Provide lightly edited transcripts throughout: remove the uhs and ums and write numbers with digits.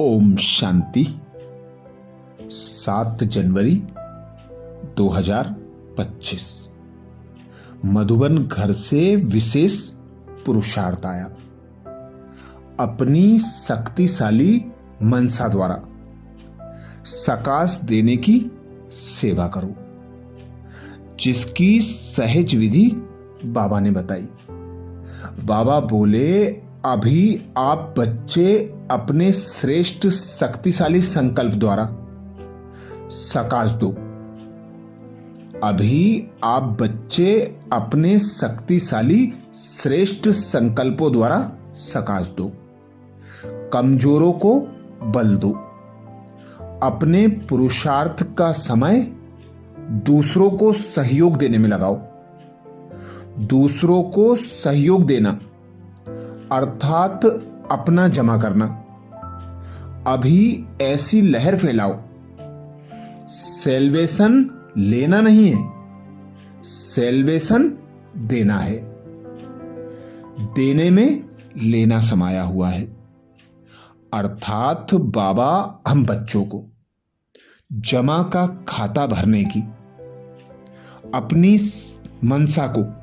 ओम शांति। 7 जनवरी 2025 मधुबन घर से विशेष पुरुषार्थ आया। अपनी शक्तिशाली मनसा द्वारा सकाश देने की सेवा करो, जिसकी सहज विधि बाबा ने बताई। बाबा बोले, अभी आप बच्चे अपने श्रेष्ठ शक्तिशाली संकल्प द्वारा सकाश दो। अभी आप बच्चे अपने शक्तिशाली श्रेष्ठ संकल्पों द्वारा सकाश दो। कमजोरों को बल दो। अपने पुरुषार्थ का समय दूसरों को सहयोग देने में लगाओ। दूसरों को सहयोग देना अर्थात अपना जमा करना। अभी ऐसी लहर फैलाओ। सेल्वेशन लेना नहीं है, सेल्वेशन देना है। देने में लेना समाया हुआ है। अर्थात बाबा हम बच्चों को जमा का खाता भरने की, अपनी मनसा को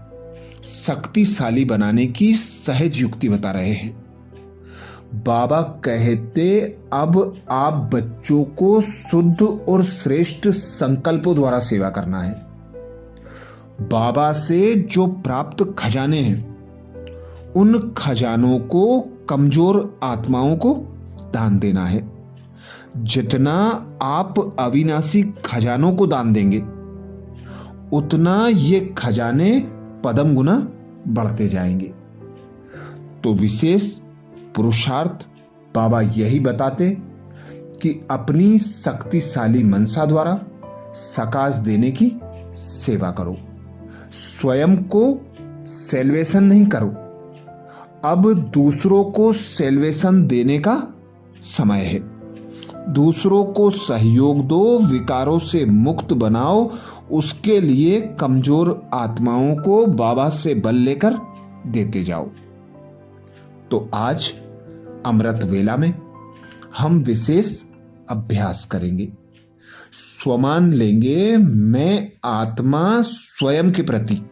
शक्तिशाली बनाने की सहज युक्ति बता रहे हैं। बाबा कहते, अब आप बच्चों को शुद्ध और श्रेष्ठ संकल्पों द्वारा सेवा करना है। बाबा से जो प्राप्त खजाने हैं, उन खजानों को कमजोर आत्माओं को दान देना है। जितना आप अविनाशी खजानों को दान देंगे, उतना ये खजाने पदम गुना बढ़ते जाएंगे। तो विशेष पुरुषार्थ बाबा यही बताते कि अपनी शक्तिशाली मनसा द्वारा सकाश देने की सेवा करो। स्वयं को सेल्वेशन नहीं करो। अब दूसरों को सेल्वेशन देने का समय है। दूसरों को सहयोग दो, विकारों से मुक्त बनाओ। उसके लिए कमजोर आत्माओं को बाबा से बल लेकर देते जाओ। तो आज अमृत वेला में हम विशेष अभ्यास करेंगे। स्वमान लेंगे, मैं आत्मा स्वयं के प्रति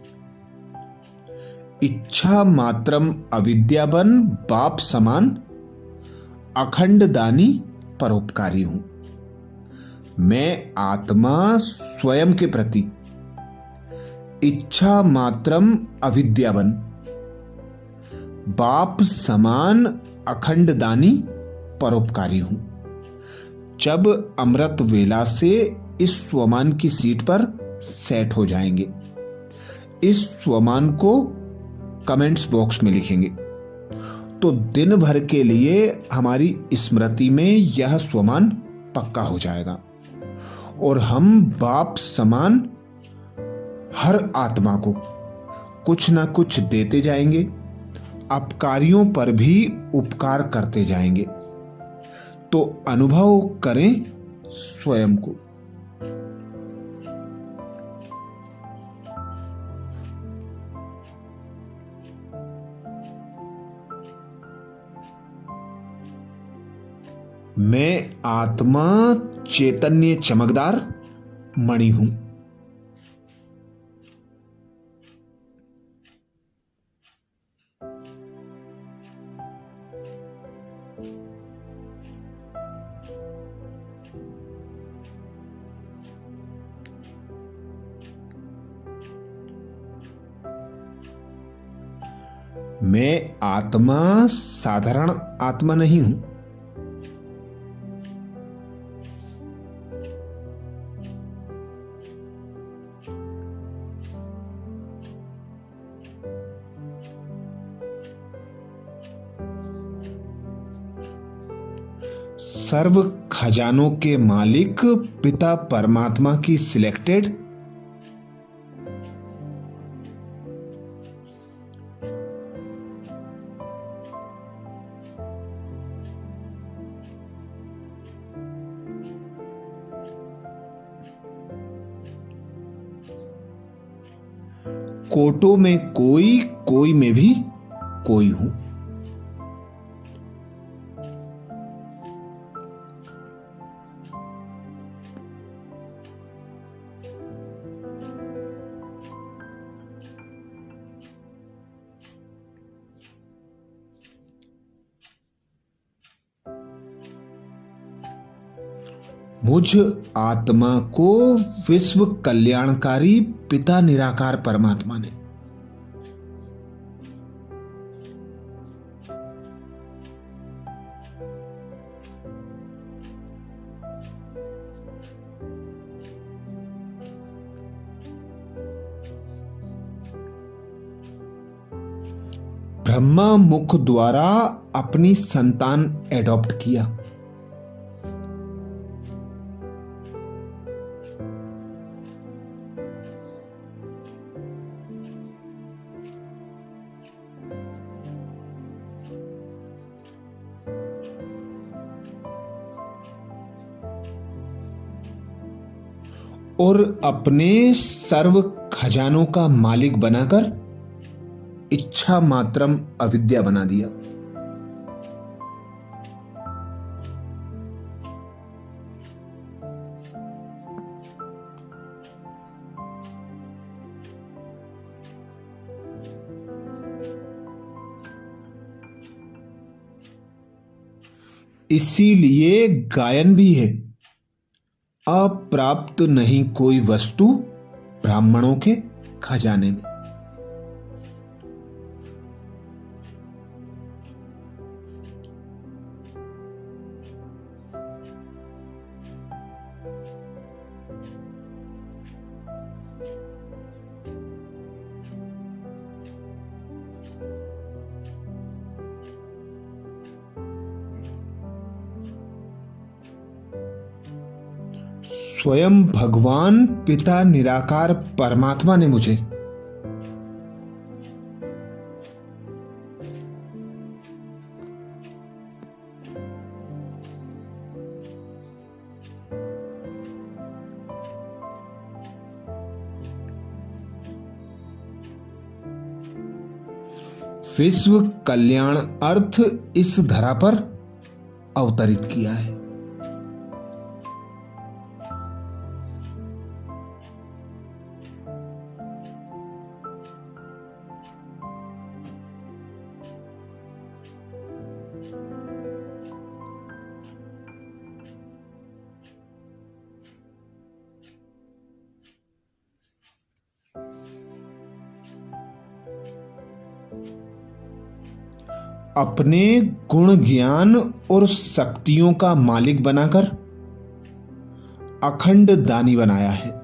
इच्छा मात्रम अविद्यावन बाप समान अखंड दानी परोपकारी हूं। मैं आत्मा स्वयं के प्रति इच्छा मात्रम अविद्यावन बाप समान अखंड दानी परोपकारी हूं। जब अमृत वेला से इस स्वमान की सीट पर सेट हो जाएंगे, इस स्वमान को कमेंट्स बॉक्स में लिखेंगे, तो दिन भर के लिए हमारी स्मृति में यह स्वमान पक्का हो जाएगा और हम बाप समान हर आत्मा को कुछ ना कुछ देते जाएंगे। अपकारियों पर भी उपकार करते जाएंगे। तो अनुभव करें स्वयं को। मैं आत्मा चैतन्य चमकदार मणि हूं। मैं आत्मा साधारण आत्मा नहीं हूं। सर्व खजानों के मालिक पिता परमात्मा की सिलेक्टेड कोटों में कोई, कोई में भी कोई हूं। मुझ आत्मा को विश्व कल्याणकारी पिता निराकार परमात्मा ने ब्रह्मा मुख द्वारा अपनी संतान एडॉप्ट किया। और अपने सर्व खजानों का मालिक बनाकर इच्छा मात्रम अविद्या बना दिया। इसीलिए गायन भी है, अप्राप्त नहीं कोई वस्तु ब्राह्मणों के खजाने में। स्वयं भगवान पिता निराकार परमात्मा ने मुझे विश्व कल्याण अर्थ इस धरा पर अवतरित किया है। अपने गुण ज्ञान और शक्तियों का मालिक बनाकर अखंड दानी बनाया है।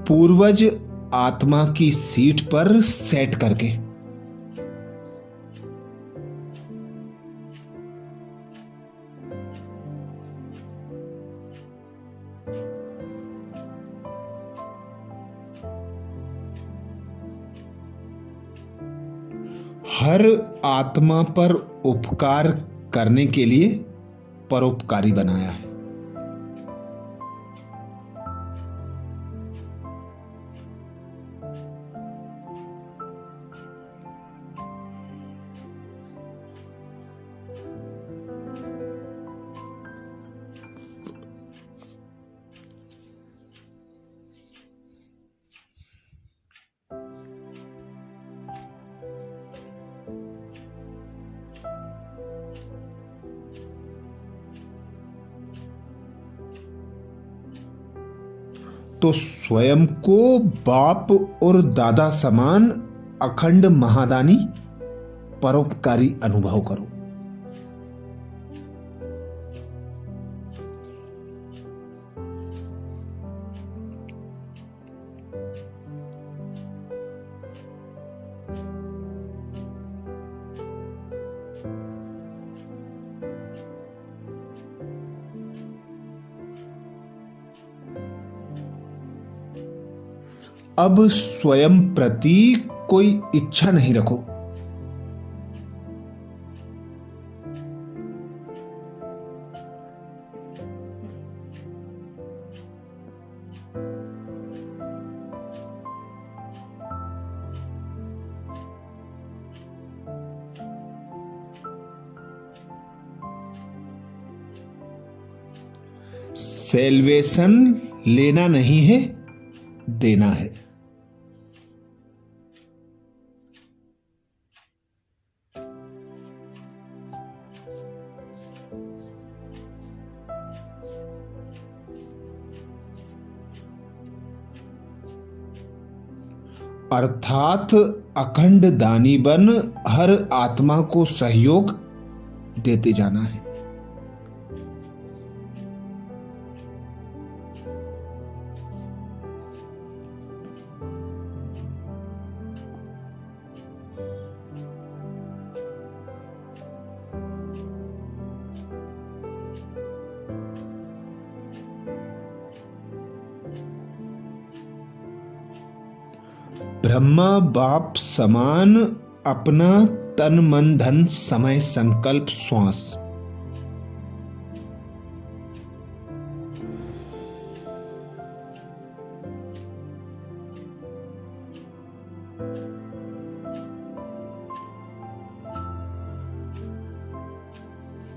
पूर्वज आत्मा की सीट पर सेट करके हर आत्मा पर उपकार करने के लिए परोपकारी बनाया है। तो स्वयं को बाप और दादा समान अखंड महादानी परोपकारी अनुभव करो। अब स्वयं प्रति कोई इच्छा नहीं रखो। सेल्वेशन लेना नहीं है, देना है। अर्थात अखंड दानी बन हर आत्मा को सहयोग देते जाना है। ब्रह्मा बाप समान अपना तन मन धन समय संकल्प श्वास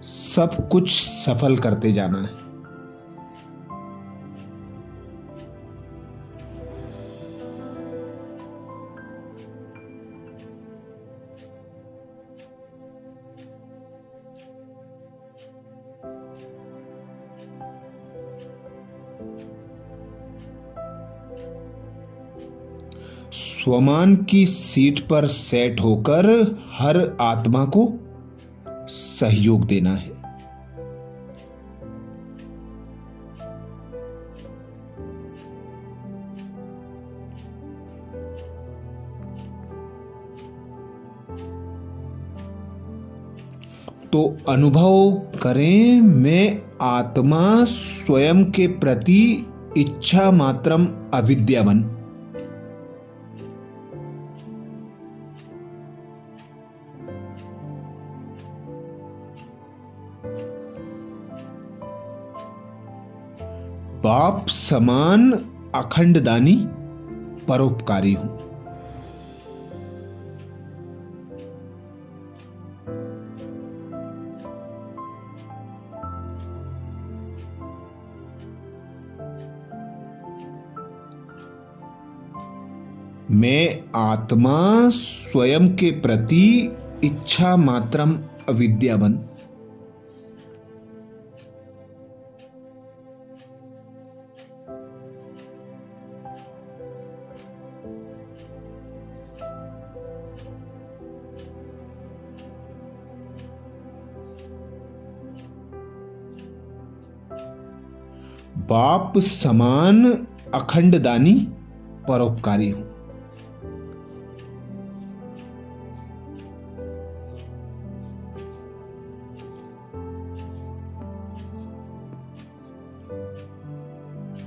सब कुछ सफल करते जाना है। स्वमान की सीट पर सेट होकर हर आत्मा को सहयोग देना है। तो अनुभव करें, मैं आत्मा स्वयं के प्रति इच्छा मात्रम अविद्यावन। बाप समान अखंड दानी परोपकारी हूं। मैं आत्मा स्वयं के प्रति इच्छा मात्रम अविद्यावन। बाप समान अखंड दानी परोपकारी हूं।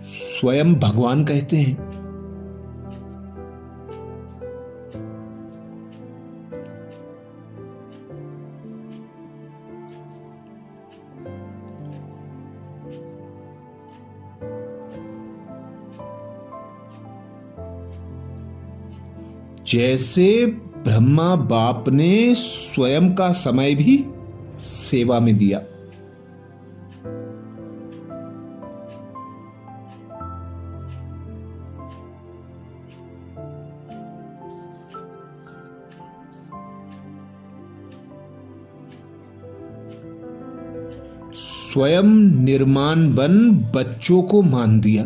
स्वयं भगवान कहते हैं, जैसे ब्रह्मा बाप ने स्वयं का समय भी सेवा में दिया, स्वयं निर्माण बन बच्चों को मान दिया,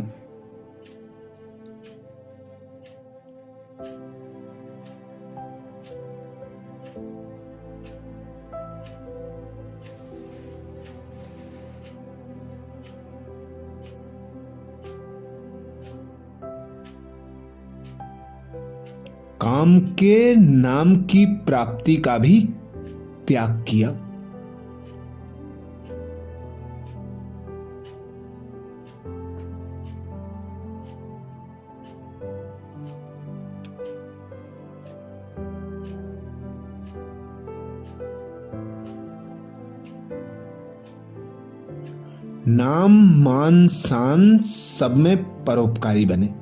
काम के नाम की प्राप्ति का भी त्याग किया। नाम मान शान सब में परोपकारी बने।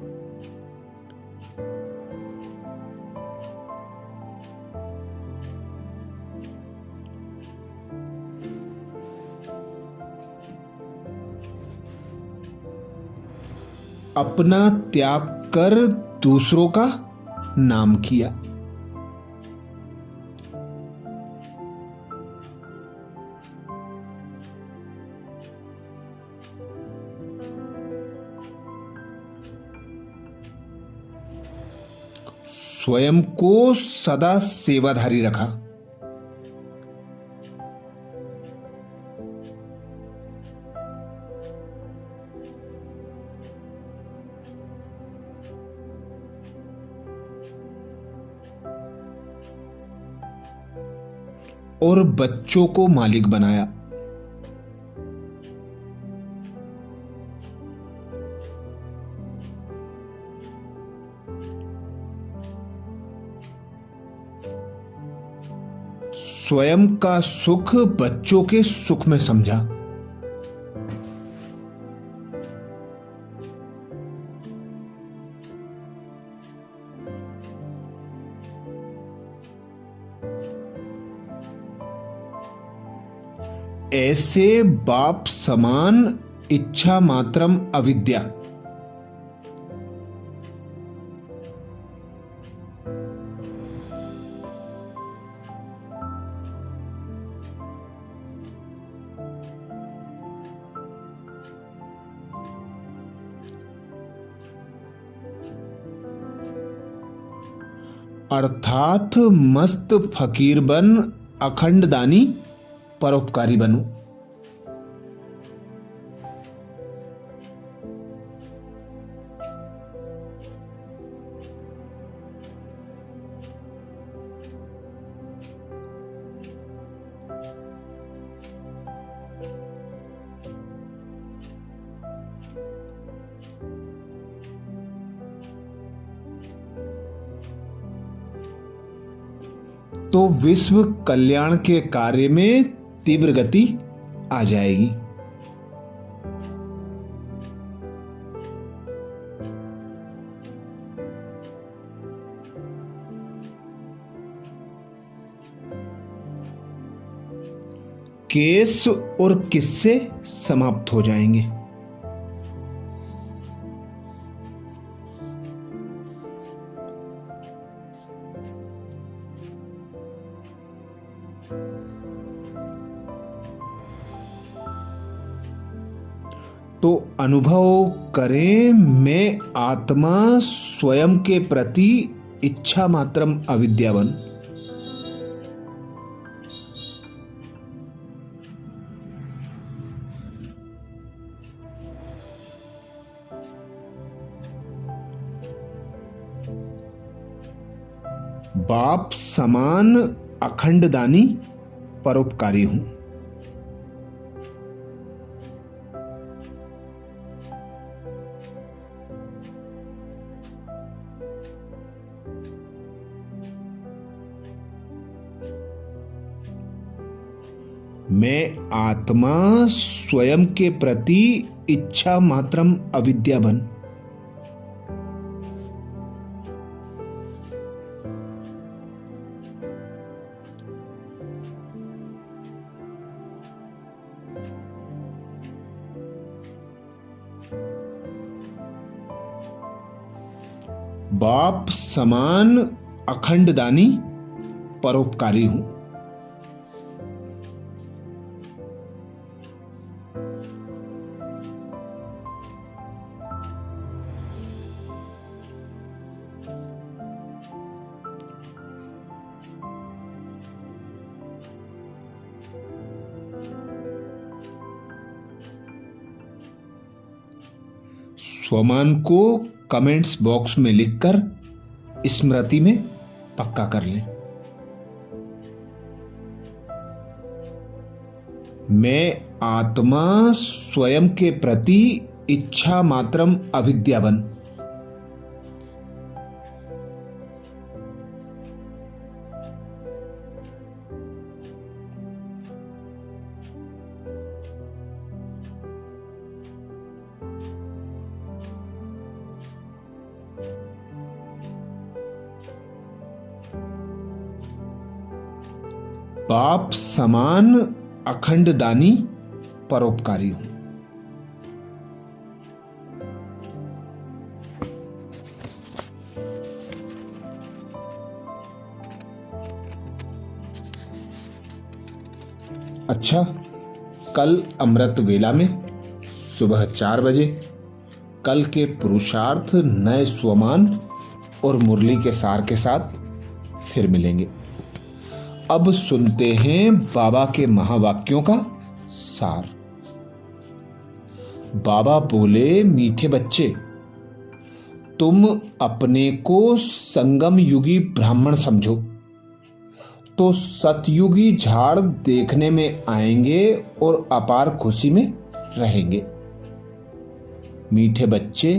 अपना त्याग कर दूसरों का नाम किया। स्वयं को सदा सेवाधारी रखा। और बच्चों को मालिक बनाया। स्वयं का सुख बच्चों के सुख में समझा। ऐसे बाप समान इच्छा मात्रम अविद्या। अर्थात मस्त फकीर बन अखंड दानी परोपकारी बनो। तो विश्व कल्याण के कार्य में तीव्र गति आ जाएगी। केस और किस्से समाप्त हो जाएंगे। तो अनुभव करें, मैं आत्मा स्वयं के प्रति इच्छा मात्रम अविद्यावन। बाप समान अखंड दानी परोपकारी हूं। मैं आत्मा स्वयं के प्रति इच्छा मात्रम अविद्या बन। बाप समान अखंड दानी परोपकारी हूं। स्वमान को कमेंट्स बॉक्स में लिखकर स्मृति में पक्का कर लें। मैं आत्मा स्वयं के प्रति इच्छा मात्रम अविद्या बन। बाप समान अखंड दानी परोपकारी हूं। अच्छा, कल अमृत वेला में सुबह 4 बजे कल के पुरुषार्थ, नए स्वमान और मुरली के सार के साथ फिर मिलेंगे। अब सुनते हैं बाबा के महावाक्यों का सार। बाबा बोले, मीठे बच्चे, तुम अपने को संगम युगी ब्राह्मण समझो तो सतयुगी झाड़ देखने में आएंगे और अपार खुशी में रहेंगे। मीठे बच्चे,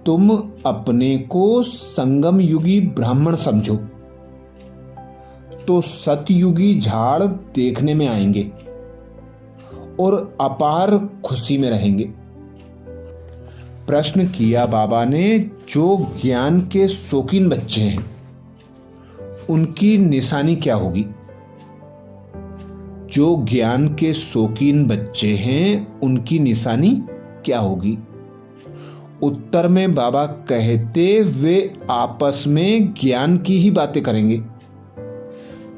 तुम अपने को संगम युगी ब्राह्मण समझो तो सतयुगी झाड़ देखने में आएंगे और अपार खुशी में रहेंगे। प्रश्न किया बाबा ने, जो ज्ञान के शौकीन बच्चे हैं उनकी निशानी क्या होगी? जो ज्ञान के शौकीन बच्चे हैं उनकी निशानी क्या होगी? उत्तर में बाबा कहते, वे आपस में ज्ञान की ही बातें करेंगे,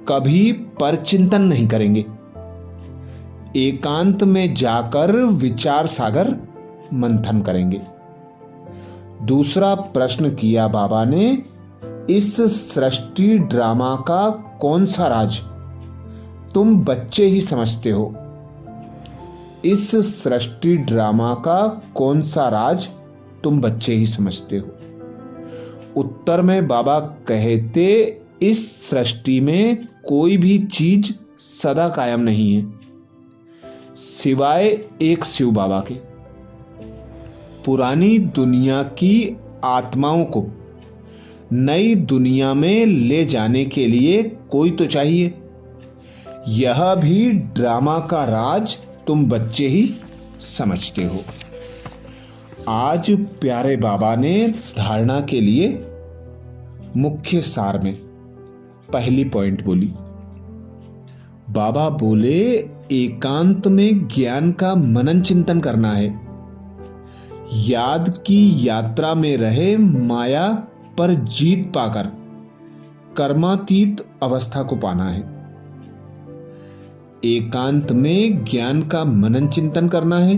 कभी परचिंतन नहीं करेंगे। एकांत में जाकर विचार सागर मंथन करेंगे। दूसरा प्रश्न किया बाबा ने, इस सृष्टि ड्रामा का कौन सा राज तुम बच्चे ही समझते हो? इस सृष्टि ड्रामा का कौन सा राज तुम बच्चे ही समझते हो? उत्तर में बाबा कहते, इस सृष्टि में कोई भी चीज सदा कायम नहीं है सिवाय एक शिव बाबा के। पुरानी दुनिया की आत्माओं को नई दुनिया में ले जाने के लिए कोई तो चाहिए। यह भी ड्रामा का राज तुम बच्चे ही समझते हो। आज प्यारे बाबा ने धारणा के लिए मुख्य सार में पहली पॉइंट बोली। बाबा बोले, एकांत में ज्ञान का मनन चिंतन करना है, याद की यात्रा में रहे माया पर जीत पाकर कर्मातीत अवस्था को पाना है। एकांत में ज्ञान का मनन चिंतन करना है,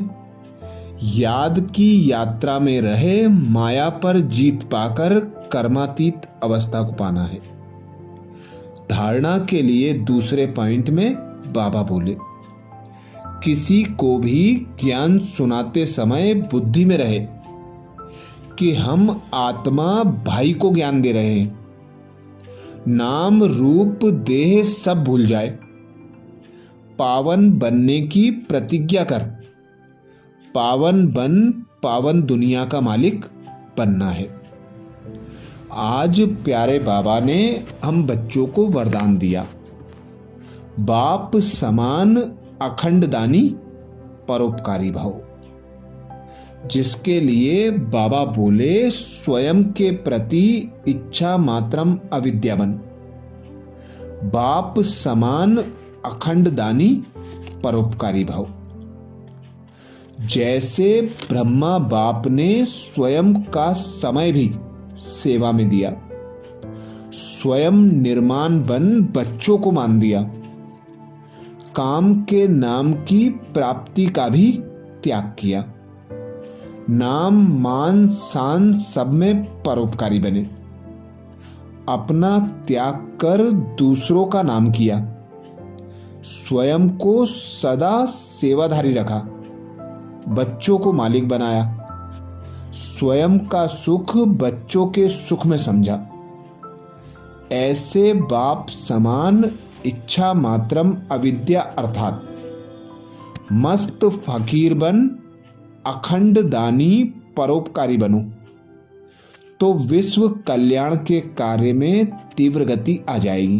याद की यात्रा में रहे माया पर जीत पाकर कर्मातीत अवस्था को पाना है। धारणा के लिए दूसरे पॉइंट में बाबा बोले, किसी को भी ज्ञान सुनाते समय बुद्धि में रहे कि हम आत्मा भाई को ज्ञान दे रहे हैं। नाम रूप देह सब भूल जाए, पावन बनने की प्रतिज्ञा कर, पावन बन पावन दुनिया का मालिक बनना है। आज प्यारे बाबा ने हम बच्चों को वरदान दिया, बाप समान अखंड दानी परोपकारी भाव, जिसके लिए बाबा बोले, स्वयं के प्रति इच्छा मात्रम अविद्या बन, बाप समान अखंड दानी परोपकारी भाव। जैसे ब्रह्मा बाप ने स्वयं का समय भी सेवा में दिया, स्वयं निर्माण बन बच्चों को मान दिया, काम के नाम की प्राप्ति का भी त्याग किया, नाम मान शान सब में परोपकारी बने, अपना त्याग कर दूसरों का नाम किया, स्वयं को सदा सेवाधारी रखा, बच्चों को मालिक बनाया, स्वयं का सुख बच्चों के सुख में समझा। ऐसे बाप समान इच्छा मात्रम अविद्या अर्थात मस्त फकीर बन अखंड दानी परोपकारी बनो तो विश्व कल्याण के कार्य में तीव्र गति आ जाएगी,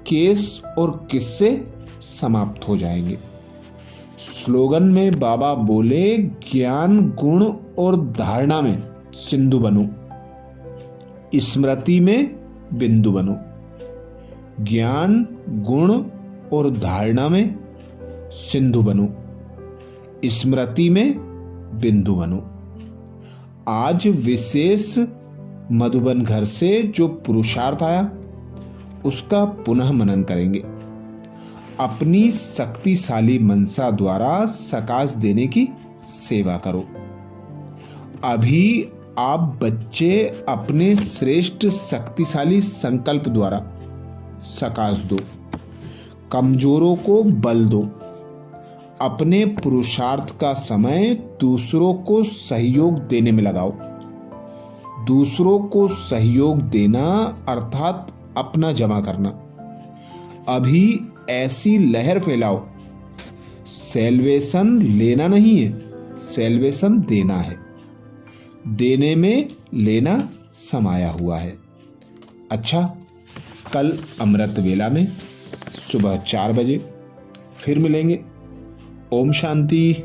केस और किस्से समाप्त हो जाएंगे। स्लोगन में बाबा बोले, ज्ञान गुण और धारणा में सिंधु बनो, स्मृति में बिंदु बनो। ज्ञान गुण और धारणा में सिंधु बनो, स्मृति में बिंदु बनो। आज विशेष मधुबन घर से जो पुरुषार्थ आया उसका पुनः मनन करेंगे। अपनी शक्तिशाली मनसा द्वारा सकाश देने की सेवा करो। अभी आप बच्चे अपने श्रेष्ठ शक्तिशाली संकल्प द्वारा सकाश दो, कमजोरों को बल दो। अपने पुरुषार्थ का समय दूसरों को सहयोग देने में लगाओ। दूसरों को सहयोग देना अर्थात अपना जमा करना। अभी ऐसी लहर फैलाओ, सेल्वेशन लेना नहीं है, सेल्वेशन देना है। देने में लेना समाया हुआ है। अच्छा, कल अमृत वेला में सुबह 4 बजे फिर मिलेंगे। ओम शांति।